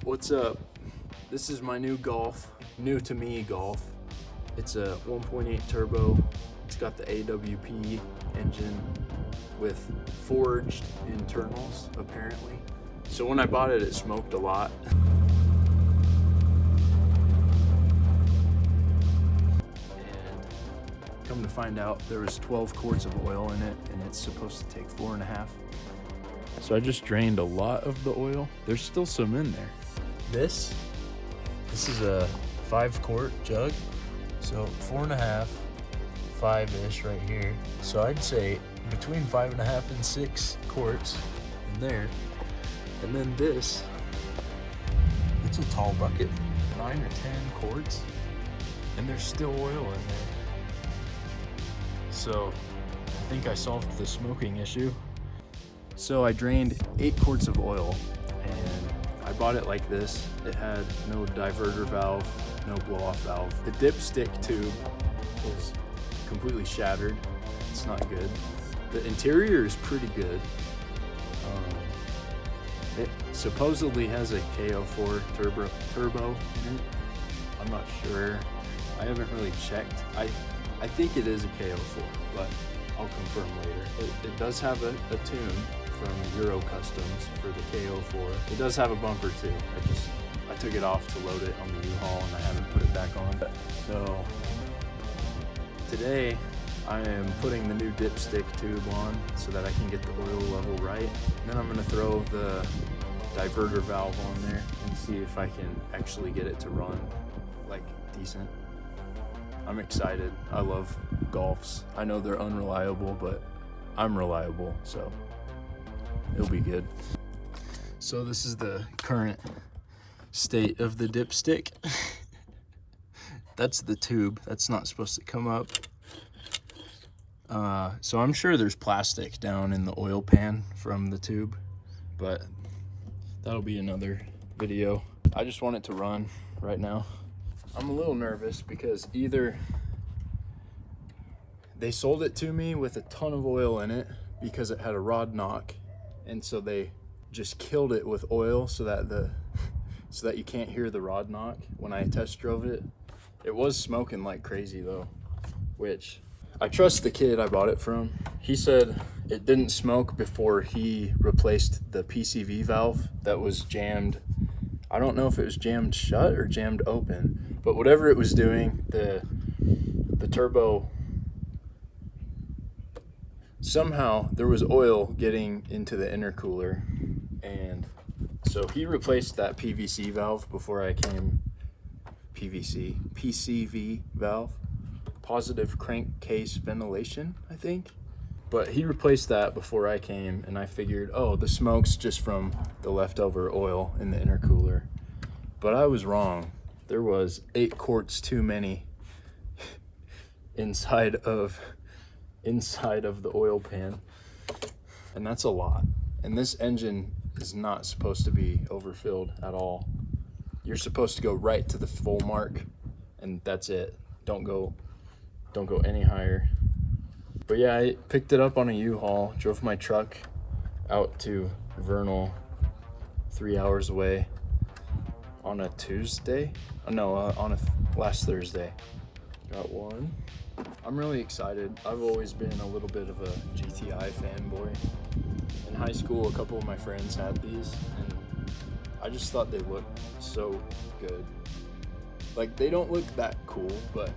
What's up? This is my new Golf, new to me Golf. It's a 1.8 turbo. It's got the AWP engine with forged internals, apparently. So when I bought it, it smoked a lot. And come to find out, there was 12 quarts of oil in it, and it's supposed to take 4.5. So I just drained a lot of the oil. There's still some in there. This is a 5-quart jug. So 4.5, 5-ish right here. So I'd say between 5.5 and 6 quarts in there. And then this, it's a tall bucket, 9 or 10 quarts, and there's still oil in there. So I think I solved the smoking issue. So I drained 8 quarts of oil, and I bought it like this. It had no diverter valve, no blow-off valve. The dipstick tube is completely shattered. It's not good. The interior is pretty good. It supposedly has a KO4 turbo in it. I'm not sure. I haven't really checked. I think it is a KO4, but I'll confirm later. It does have a tune from Euro Customs for the KO4. It does have a bumper too. I took it off to load it on the U-Haul and I haven't put it back on. So today I am putting the new dipstick tube on so that I can get the oil level right. And then I'm gonna throw the diverter valve on there and see if I can actually get it to run like decent. I'm excited. I love Golfs. I know they're unreliable, but I'm reliable, so it'll be good. So this is the current state of the dipstick. That's the tube. That's not supposed to come up. So I'm sure there's plastic down in the oil pan from the tube, but that'll be another video. I just want it to run right now. I'm a little nervous because either they sold it to me with a ton of oil in it because it had a rod knock, and so they just killed it with oil so that you can't hear the rod knock. When I test drove it, it was smoking like crazy though, which I trust the kid I bought it from. He said it didn't smoke before he replaced the PCV valve that was jammed. I don't know if it was jammed shut or jammed open, but whatever it was doing, the turbo, somehow there was oil getting into the intercooler, and so he replaced that PVC valve before I came. PCV valve, positive crankcase ventilation, I think. But he replaced that before I came, and I figured, oh, the smoke's just from the leftover oil in the intercooler. But I was wrong. There was 8 quarts too many inside of the oil pan, and that's a lot. And this engine is not supposed to be overfilled at all. You're supposed to go right to the full mark, and that's it. Don't go any higher. But yeah, I picked it up on a U-Haul, drove my truck out to Vernal, 3 hours away, on a Tuesday? On last Thursday. Got one. I'm really excited. I've always been a little bit of a GTI fanboy. In high school, a couple of my friends had these, and I just thought they looked so good. Like, they don't look that cool, but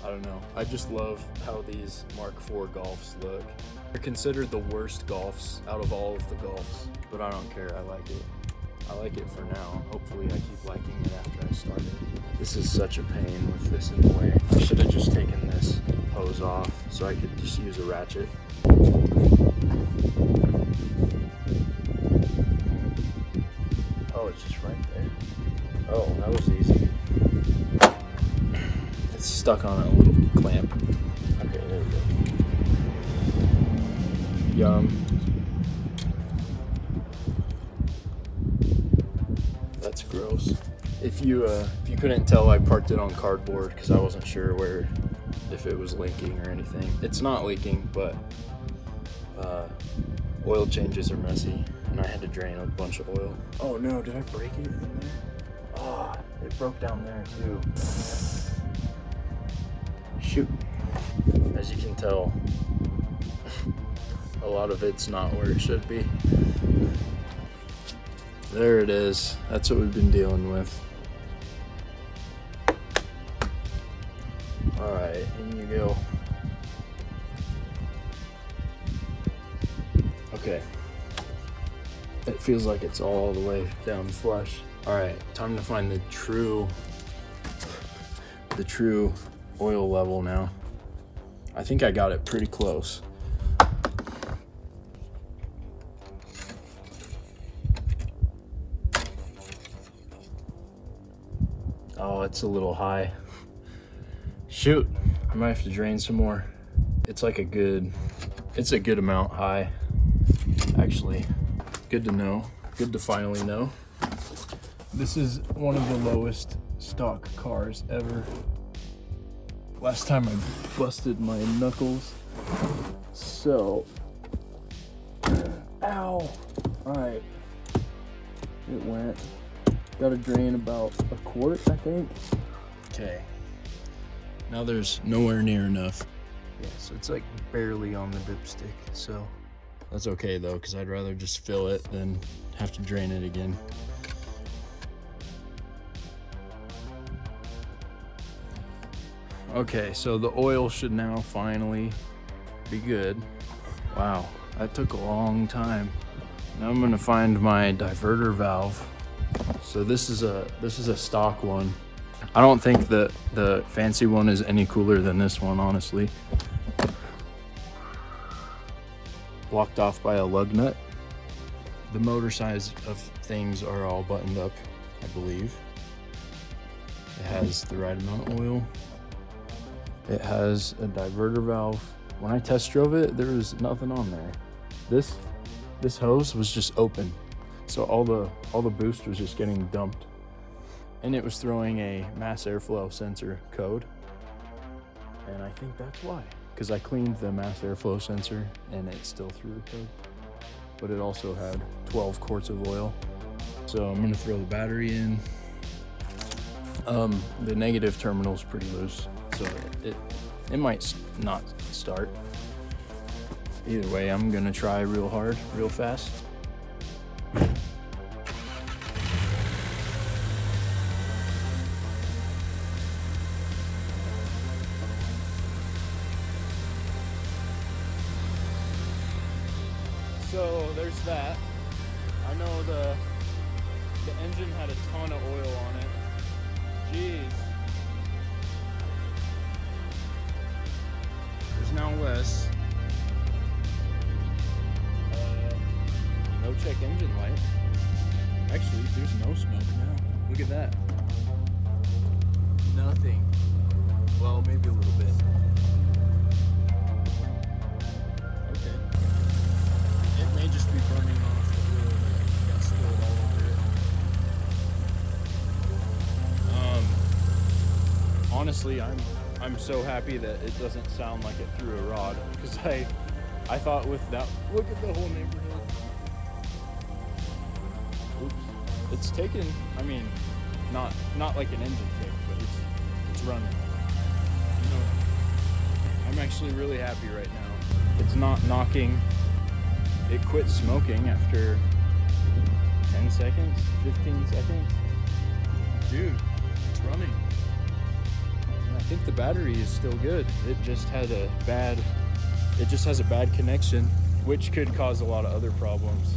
I don't know. I just love how these Mark IV Golfs look. They're considered the worst Golfs out of all of the Golfs, but I don't care. I like it. I like it for now. Hopefully I keep liking it after I start it. This is such a pain with this in the way. I should have just taken this hose off so I could just use a ratchet. Oh, it's just right there. Oh, that was easy. It's stuck on a little clamp. Okay, there we go. Yum. That's gross. If you couldn't tell, I parked it on cardboard because I wasn't sure if it was leaking or anything. It's not leaking, but oil changes are messy, and I had to drain a bunch of oil. Oh no, did I break it in there? Ah, it broke down there too. Shoot. As you can tell, a lot of it's not where it should be. There it is. That's what we've been dealing with. All right, in you go. Okay. It feels like it's all the way down flush. All right, time to find the true oil level now. I think I got it pretty close. Oh, it's a little high. Shoot, I might have to drain some more. It's like it's a good amount high, actually. Good to know, good to finally know. This is one of the lowest stock cars ever. Last time I busted my knuckles. So, ow. All right, it went. Got to drain about a quart, I think. Okay, now there's nowhere near enough. Yeah, so it's like barely on the dipstick, so that's okay though, because I'd rather just fill it than have to drain it again. Okay, so the oil should now finally be good. Wow, that took a long time. Now I'm gonna find my diverter valve. So this is a stock one. I don't think that the fancy one is any cooler than this one, honestly. Blocked off by a lug nut. The motor size of things are all buttoned up, I believe. It has the right amount of oil. It has a diverter valve. When I test drove it, there was nothing on there. This hose was just open. So all the boost was just getting dumped. And it was throwing a mass airflow sensor code. And I think that's why. Because I cleaned the mass airflow sensor and it still threw a code. But it also had 12 quarts of oil. So I'm gonna throw the battery in. The negative terminal is pretty loose, so it might not start. Either way, I'm gonna try real hard, real fast. So there's that. I know the engine had a ton of oil on it. Jeez. There's now less. No check engine light. Actually, there's no smoke now. Look at that. Nothing. Well, maybe a little bit. Okay. It may just be burning off the oil that got spilled all over it. Honestly, I'm so happy that it doesn't sound like it threw a rod, because I thought with that, look at the whole neighborhood. Oops. It's taken, I mean, not like an engine kick, but it's running. You know, I'm actually really happy right now. It's not knocking. It quit smoking after 10 seconds, 15 seconds. Dude, it's running. And I think the battery is still good. It just has a bad connection, which could cause a lot of other problems.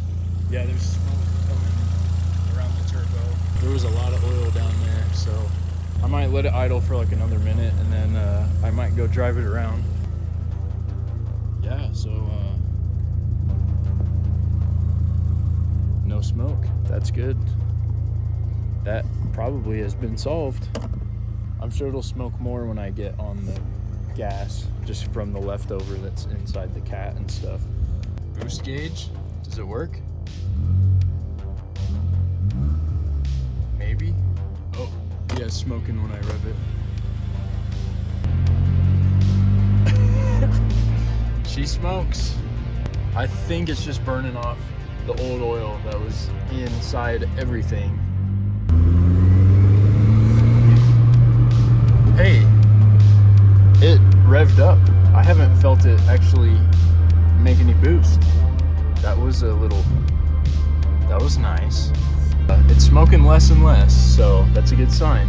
Yeah, there's smoke coming around the turbo. There was a lot of oil down there, so I might let it idle for like another minute, and then I might go drive it around. Yeah, so no smoke. That's good. That probably has been solved. I'm sure it'll smoke more when I get on the gas, just from the leftover that's inside the cat and stuff. Boost gauge, does it work? Maybe? Oh, yeah, it's smoking when I rev it. She smokes. I think it's just burning off the old oil that was inside everything. Hey, it revved up. I haven't felt it actually make any boost. That was nice. It's smoking less and less, so that's a good sign.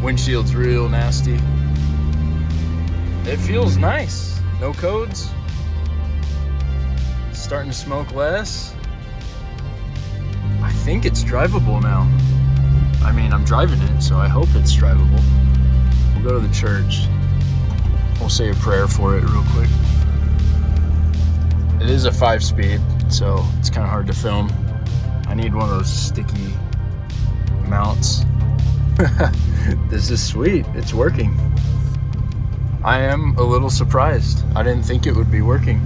Windshield's real nasty. It feels nice. No codes. It's starting to smoke less. I think it's drivable now. I mean, I'm driving it, so I hope it's drivable. We'll go to the church. We'll say a prayer for it real quick. It is a 5-speed, so it's kind of hard to film. I need one of those sticky mounts. This is sweet. It's working. I am a little surprised. I didn't think it would be working.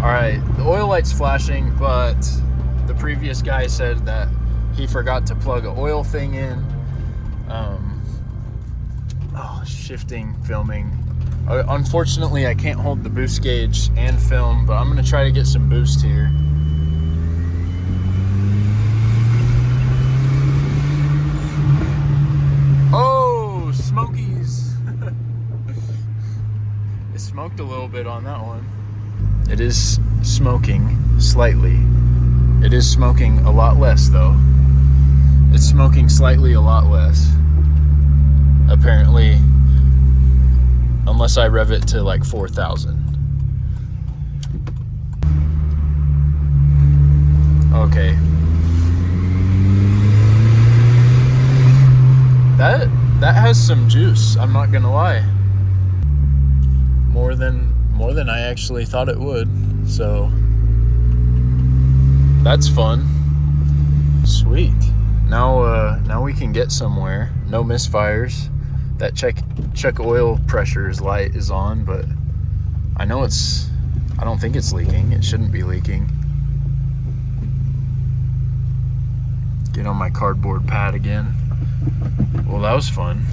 All right, the oil light's flashing, but the previous guy said that he forgot to plug an oil thing in. Shifting, filming. Unfortunately, I can't hold the boost gauge and film, but I'm gonna try to get some boost here. Oh, smokies. It smoked a little bit on that one. It is smoking slightly. It is smoking a lot less though. It's smoking slightly a lot less. Apparently, unless I rev it to like 4,000. Okay. That has some juice, I'm not gonna lie. More than I actually thought it would. So that's fun. Sweet. Now we can get somewhere. No misfires. That check oil pressure's light is on, but I don't think it's leaking. It shouldn't be leaking. Get on my cardboard pad again. Well, that was fun.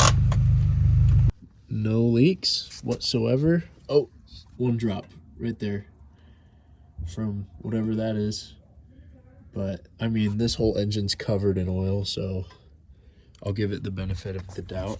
No leaks whatsoever. Oh, one drop right there from whatever that is. But I mean, this whole engine's covered in oil, so I'll give it the benefit of the doubt.